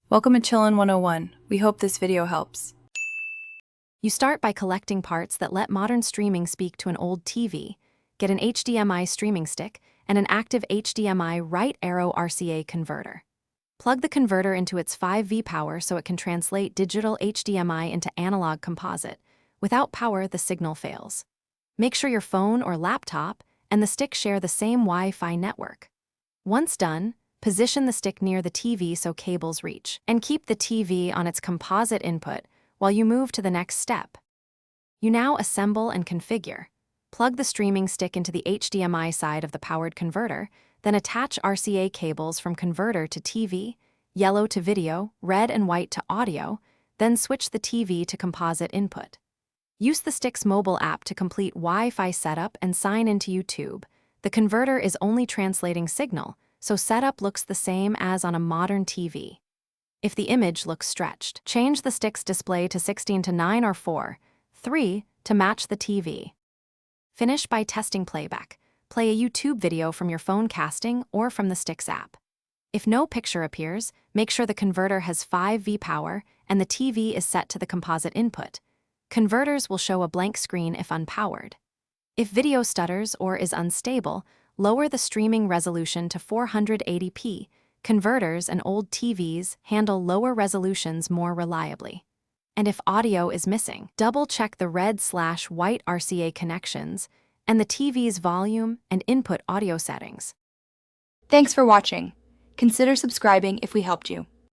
Welcome to Chillin' 101. We hope this video helps. You start by collecting parts that let modern streaming speak to an old TV, get an HDMI streaming stick, and an active HDMI right arrow RCA converter. Plug the converter into its 5V power so it can translate digital HDMI into analog composite. Without power, the signal fails. Make sure your phone or laptop and the stick share the same Wi-Fi network. Once done, position the stick near the TV so cables reach, and keep the TV on its composite input while you move to the next step. You now assemble and configure. Plug the streaming stick into the HDMI side of the powered converter, then attach RCA cables from converter to TV, yellow to video, red and white to audio, then switch the TV to composite input. Use the stick's mobile app to complete Wi-Fi setup and sign into YouTube. The converter is only translating signal, so setup looks the same as on a modern TV. If the image looks stretched, change the stick's display to 16:9 or 4:3 to match the TV. Finish by testing playback. Play a YouTube video from your phone casting or from the stick's app. If no picture appears, make sure the converter has 5V power and the TV is set to the composite input. Converters will show a blank screen if unpowered. If video stutters or is unstable, lower the streaming resolution to 480p. Converters and old TVs handle lower resolutions more reliably. And if audio is missing, double-check the red/white RCA connections and the TV's volume and input audio settings. Thanks for watching. Consider subscribing if we helped you.